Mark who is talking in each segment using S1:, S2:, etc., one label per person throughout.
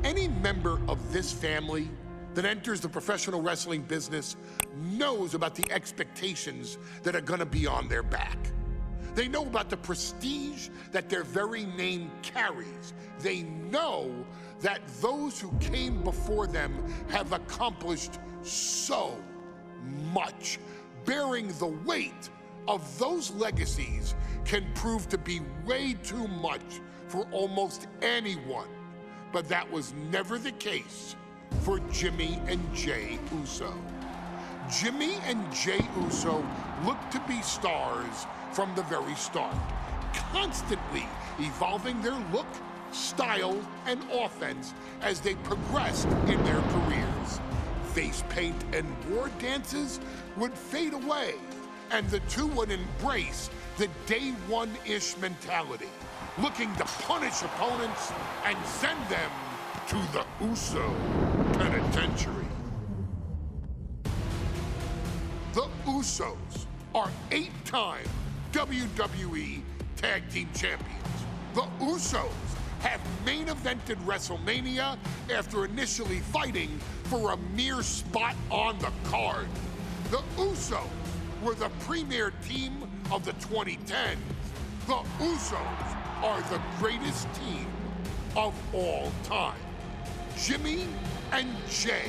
S1: Any member of this family that enters the professional wrestling business knows about the expectations that are gonna be on their back. They know about the prestige that their very name carries. They know that those who came before them have accomplished so much. Bearing the weight of those legacies can prove to be way too much for almost anyone. But that was never the case for Jimmy and Jey Uso. Jimmy and Jey Uso looked to be stars from the very start, constantly evolving their look, style, and offense as they progressed in their careers. Face paint and war dances would fade away, and the two would embrace the day one-ish mentality, looking to punish opponents and send them to the Uso penitentiary. The Usos are 8-time WWE Tag Team Champions. The Usos have main evented WrestleMania after initially fighting for a mere spot on the card. The Usos were the premier team of the 2010s. The Usos are the greatest team of all time. Jimmy and Jey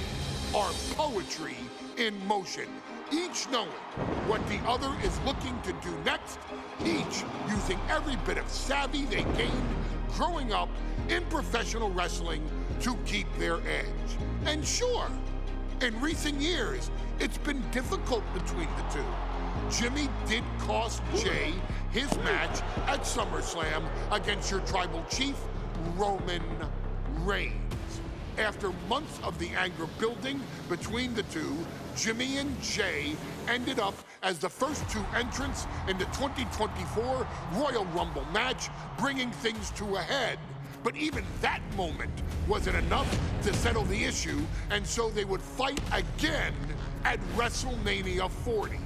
S1: are poetry in motion, each knowing what the other is looking to do next, each using every bit of savvy they gained growing up in professional wrestling to keep their edge. And sure, in recent years, it's been difficult between the two. Jimmy did cost Jey his match at SummerSlam against your tribal chief, Roman Reigns. After months of the anger building between the two, Jimmy and Jey ended up as the first two entrants in the 2024 Royal Rumble match, bringing things to a head. But even that moment wasn't enough to settle the issue, and so they would fight again at WrestleMania 40.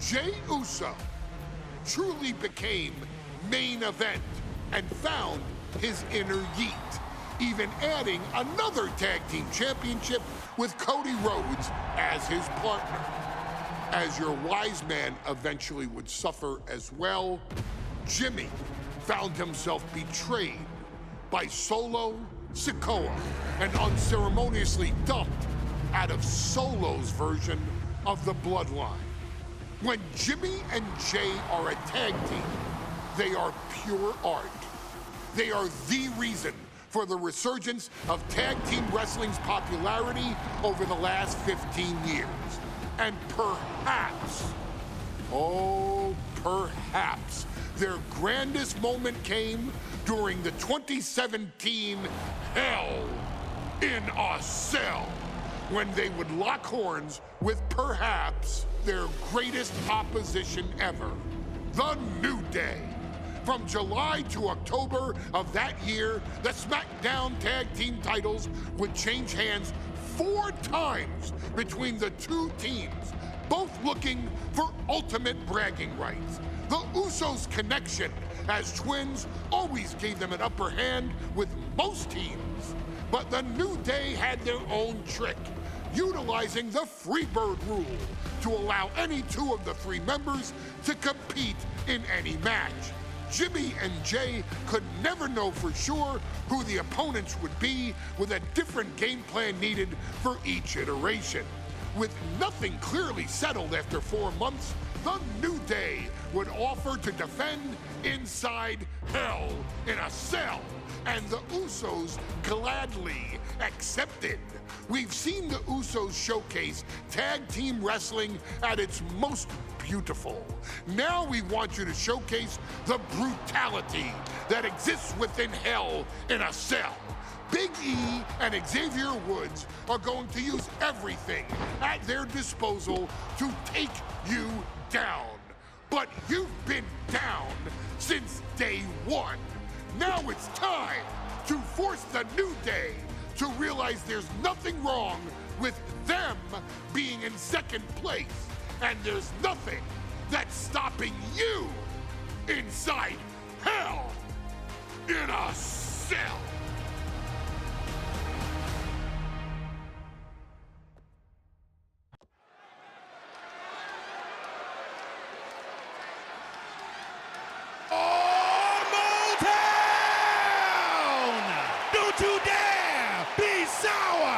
S1: Jey Uso truly became main event and found his inner yeet, even adding another tag team championship with Cody Rhodes as his partner. As your wise man eventually would suffer as well, Jimmy found himself betrayed by Solo Sikoa and unceremoniously dumped out of Solo's version of the Bloodline. When Jimmy and Jey are a tag team, they are pure art. They are the reason for the resurgence of tag team wrestling's popularity over the last 15 years. And perhaps, oh, perhaps, their grandest moment came during the 2017 Hell in a Cell, when they would lock horns with perhaps their greatest opposition ever, The New Day. From July to October of that year, the SmackDown Tag Team titles would change hands 4 times between the two teams, both looking for ultimate bragging rights. The Usos' connection as twins always gave them an upper hand with most teams. But the New Day had their own trick, utilizing the Freebird rule to allow any 2 of the 3 members to compete in any match. Jimmy and Jey could never know for sure who the opponents would be, with a different game plan needed for each iteration. With nothing clearly settled after 4 months, the New Day would offer to defend inside Hell in a Cell, and the Usos gladly accepted. We've seen the Usos showcase tag team wrestling at its most beautiful. Now we want you to showcase the brutality that exists within Hell in a Cell. Big E and Xavier Woods are going to use everything at their disposal to take you down. But you've been down since day one. Now it's time to force the New Day to realize there's nothing wrong with them being in second place, and there's nothing that's stopping you inside Hell in a Cell.
S2: Don't you dare be sour.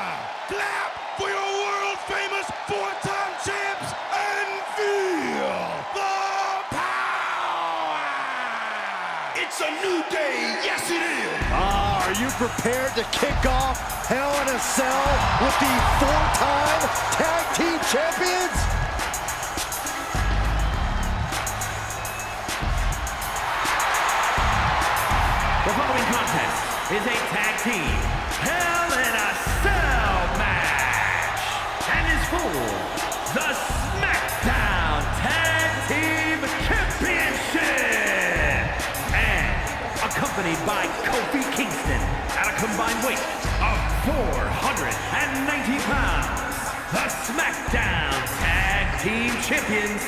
S2: Clap for your world-famous four-time champs and feel the power. It's a new day. Yes, it is.
S3: Are you prepared to kick off Hell in a Cell with the four-time Tag Team Champions?
S4: The following contest is a tag team Hell in a Cell match and is for the SmackDown Tag Team Championship and accompanied by Kofi Kingston at a combined weight of 490 pounds. The SmackDown Tag Team Champions,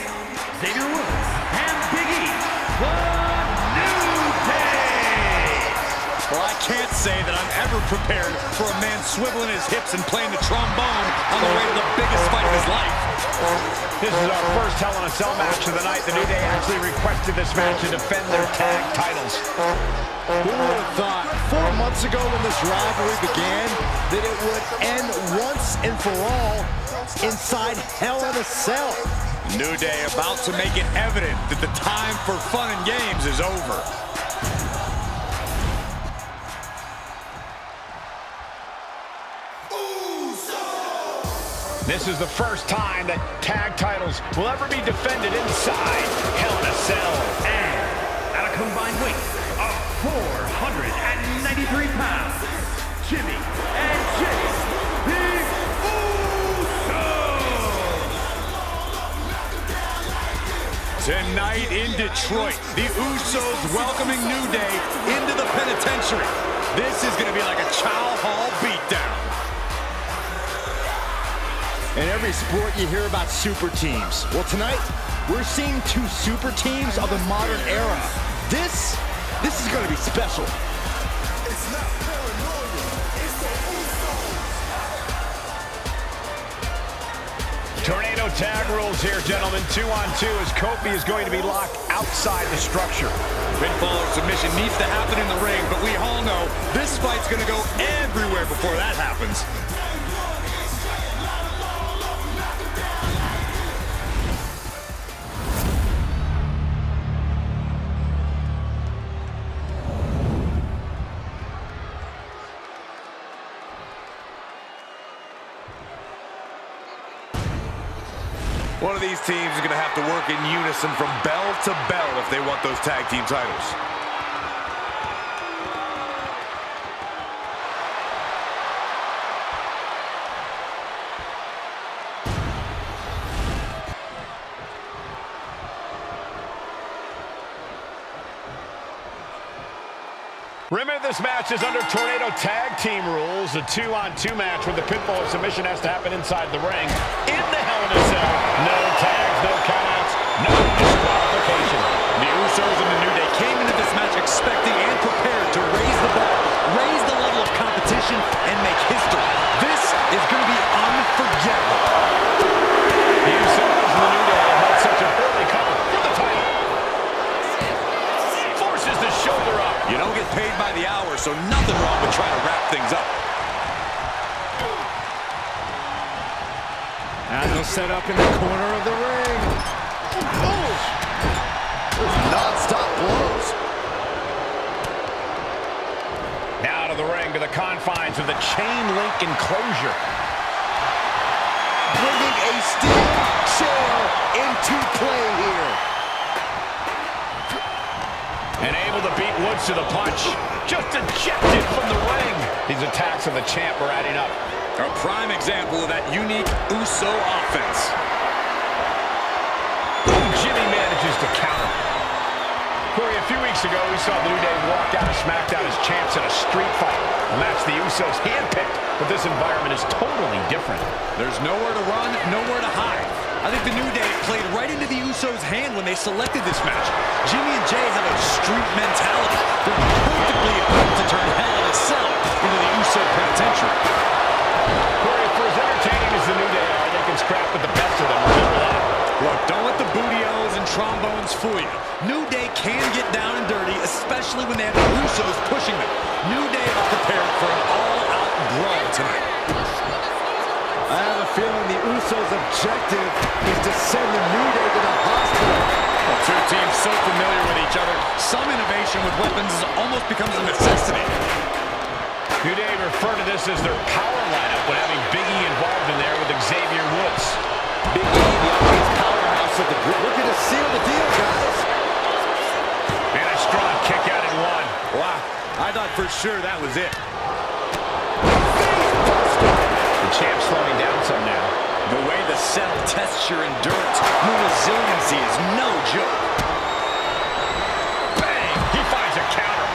S4: Xavier Woods and Big E, the New Day.
S3: Well, I can't say that I'm ever prepared for a man swiveling his hips and playing the trombone on the way to the biggest fight of his life.
S5: This is our first Hell in a Cell match of the night. The New Day actually requested this match to defend their tag titles.
S3: Who would have thought 4 months ago when this rivalry began that it would end once and for all inside Hell in a Cell? New Day about to make it evident that the time for fun and games is over.
S5: This is the first time that tag titles will ever be defended inside Hell in a Cell.
S4: And at a combined weight of 493 pounds, Jimmy and Jey, the Usos.
S3: Tonight in Detroit, the Usos welcoming New Day into the penitentiary. This is going to be like a Chow Hall beatdown. In every sport, you hear about super teams. Well, tonight, we're seeing 2 super teams of the modern era. This is going to be special.
S2: It's not paranoia. It's the Usos.
S5: Tornado tag rules here, gentlemen. 2-on-2 as Kofi is going to be locked outside the structure.
S3: Pinfall or submission needs to happen in the ring, but we all know this fight's going to go everywhere before that happens. One of these teams is going to have to work in unison from bell to bell if they want those tag team titles.
S5: Remember, this match is under Tornado Tag Team rules. A 2-on-2 match where the pinfall or submission has to happen inside the ring. In the Hell in a Cell. No tags, no countouts, no disqualification.
S3: The Usos and the New Day came into this match expecting and prepared to raise the bar, raise the level of competition, and make history. This is going to be unforgettable.
S5: The Usos and the New Day have had such an early cover for the title. Forces the shoulder up.
S3: You don't get paid by the hour, so nothing wrong with trying to wrap things up. And they'll set up in the corner of the ring. Oh! Non-stop blows.
S5: Now to the ring, to the confines of the chain link enclosure.
S3: Bringing a steel chair into play here.
S5: And able to beat Woods to the punch. Just ejected from the ring. These attacks of the champ are adding up.
S3: A prime example of that unique Uso offense.
S5: Jimmy manages to counter. Corey, a few weeks ago, we saw the New Day walk out of SmackDown as champs in a street fight. A match the Usos handpicked, but this environment is totally different.
S3: There's nowhere to run, nowhere to hide. I think the New Day played right into the Usos' hand when they selected this match. Jimmy and Jey have a street mentality. They're perfectly equipped to turn Hell in a Cell into the Uso penitentiary.
S5: Corey, for as entertaining as the New Day are, they can scrap with the best of them. Remember that.
S3: Look, don't let the booty-os and trombones fool you. New Day can get down and dirty, especially when they have the Usos pushing them. New Day are prepared for an feeling the Usos' objective is to send the New Day to the hospital.
S6: Well, two teams so familiar with each other, some innovation with weapons almost becomes a necessity.
S5: New Day refer to this as their power lineup when having Big E involved in there with Xavier Woods.
S3: Big E, the offense powerhouse of the group, looking to seal the deal, guys.
S5: And a strong kick out at one.
S6: Wow, I thought for sure that was it.
S5: The champ slowing down some now.
S6: The way the cell tests your endurance, your resiliency is no joke.
S5: Bang! He finds a counter.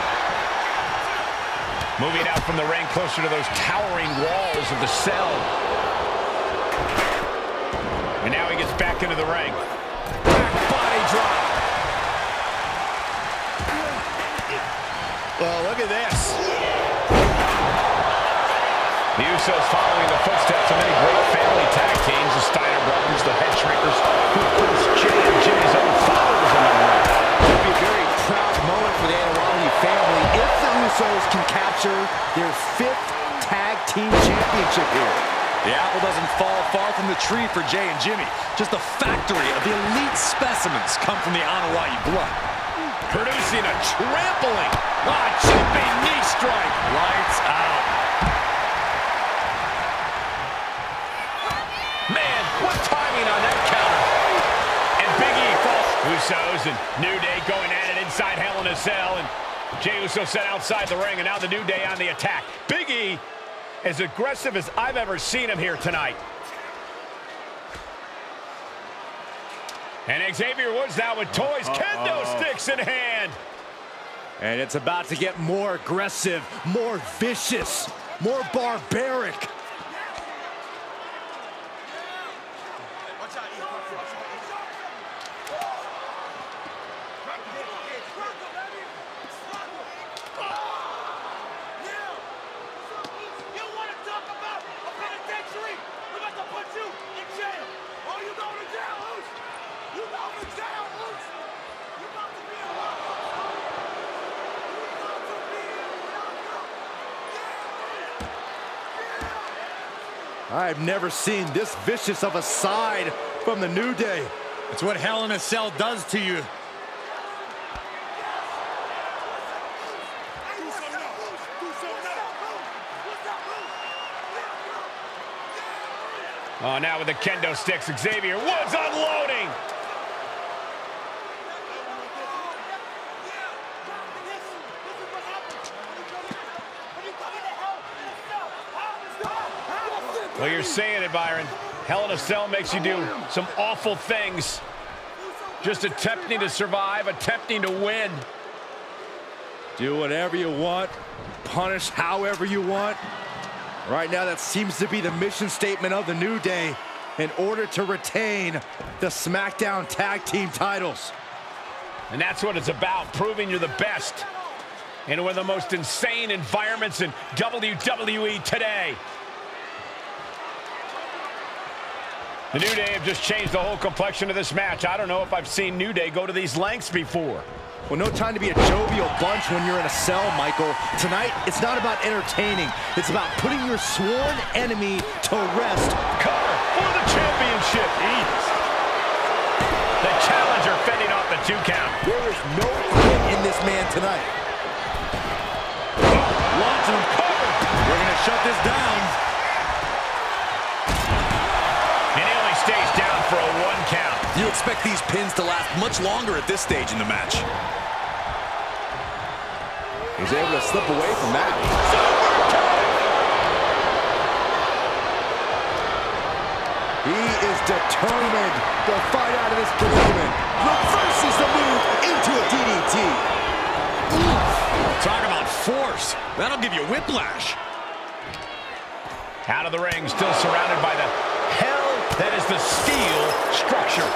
S5: Moving out from the ring closer to those towering walls of the cell. And now he gets back into the ring.
S6: Back body drop.
S3: Well, look at this.
S5: The Usos following the footsteps of many great family tag teams, the Steiner brothers, the Head Shrinkers, who of course Jimmy and Jey's own father was in the ring.
S3: It would be a very proud moment for the Anawali family if the Usos can capture their 5th tag team championship here.
S6: The apple doesn't fall far from the tree for Jey and Jimmy. Just a factory of the elite specimens come from the Anoa'i blood.
S5: Producing a trampling. Jumping knee strike.
S6: Lights out.
S5: Man, what timing on that counter. And Big E falls. Usos and New Day going at it inside Hell in a Cell. And Jey Uso set outside the ring. And now the New Day on the attack. Big E, as aggressive as I've ever seen him here tonight. And Xavier Woods now with toys. Kendo sticks in hand.
S3: And it's about to get more aggressive, more vicious, more barbaric. I've never seen this vicious of a side from the New Day.
S6: It's what Hell in a Cell does to you.
S5: Oh, now with the kendo sticks, Xavier Woods unloading. Well, you're saying it, Byron. Hell in a Cell makes you do some awful things. Just attempting to survive, attempting to win.
S3: Do whatever you want, punish however you want. Right now, that seems to be the mission statement of the New Day in order to retain the SmackDown Tag Team titles.
S5: And that's what it's about, proving you're the best in one of the most insane environments in WWE today. The New Day have just changed the whole complexion of this match. I don't know if I've seen New Day go to these lengths before.
S3: Well, no time to be a jovial bunch when you're in a cell, Michael. Tonight, it's not about entertaining. It's about putting your sworn enemy to rest.
S5: Cover for the championship. Ease. The challenger fending off the 2 count.
S3: There is no quit in this man tonight.
S6: Launching him cover. We're going to shut this down.
S5: And he only stays down for a 1 count.
S6: You expect these pins to last much longer at this stage in the match.
S3: He's able to slip away from that. He is determined to fight out of this predicament. Reverses the move into a DDT.
S6: Talk about force. That'll give you whiplash.
S5: Out of the ring, still surrounded by the hell that is the steel structure.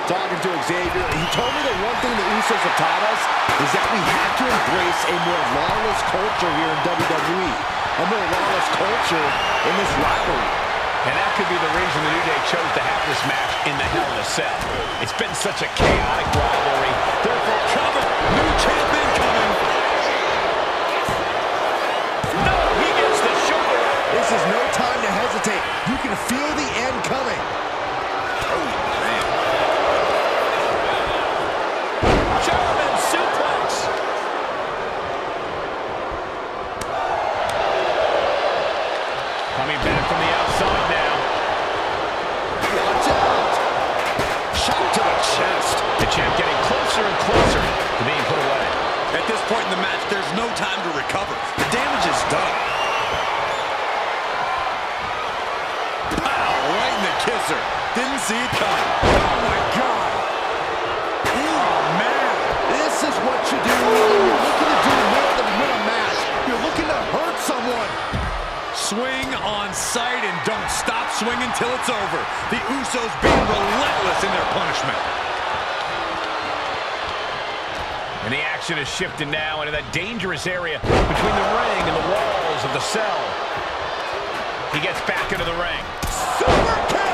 S3: Talking to Xavier, he told me that one thing the Usos have taught us is that we have to embrace a more lawless culture here in WWE. A more lawless culture in this rivalry.
S5: And that could be the reason the New Day chose to have this match in the Hell in a Cell. It's been such a chaotic rivalry.
S6: Therefore, cover. New champion coming.
S5: No, he gets the shoulder.
S3: This is no time to hesitate. You can feel
S5: The champ getting closer and closer to being put away.
S6: At this point in the match, there's no time to recover. The damage is done. Pow, right in the kisser. Didn't see it coming. Oh, my God. Oh, man.
S3: This is what you do when you're looking to do more than win a match. You're looking to hurt someone.
S6: Swing on sight and don't stop swinging till it's over. The Usos being relentless in their punishment.
S5: And the action is shifting now into that dangerous area between the ring and the walls of the cell. He gets back into the ring.
S3: Super kick!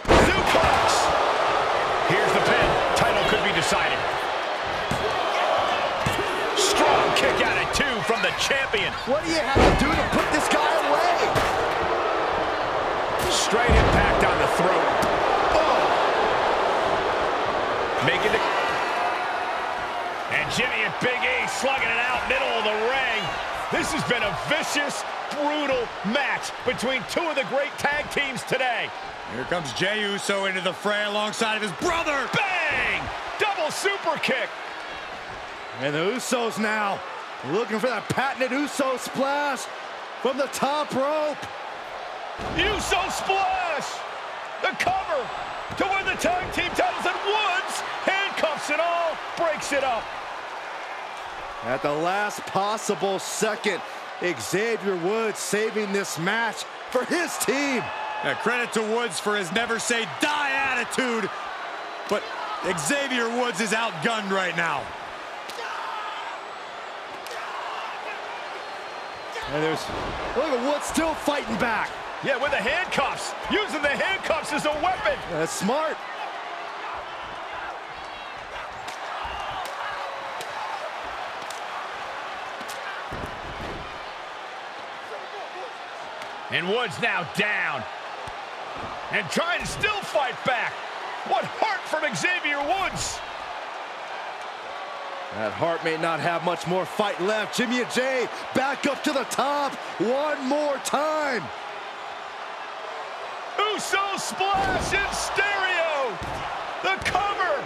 S5: Suplex! Here's the pin. Title could be decided. Strong kick out at 2 from the champion.
S3: What do you have to do to put this guy away?
S5: Straight impact on the throat. Oh. Making the... And Jimmy and Big E slugging it out middle of the ring. This has been a vicious, brutal match between two of the great tag teams today.
S6: Here comes Jey Uso into the fray alongside of his brother.
S5: Bang! Double super kick.
S3: And the Usos now looking for that patented Uso splash from the top rope.
S5: Uso splash! The cover to win the tag team titles, and Woods, handcuffs and all, breaks it up.
S3: At the last possible second, Xavier Woods saving this match for his team.
S6: Credit to Woods for his never say die attitude, but Xavier Woods is outgunned right now.
S3: And look at Woods still fighting back.
S5: Yeah, with the handcuffs. Using the handcuffs as a weapon.
S3: That's smart.
S5: And Woods now down. And trying to still fight back. What heart from Xavier Woods.
S3: That Hart may not have much more fight left. Jimmy and Jey back up to the top one more time.
S5: Uso splash in stereo. The cover.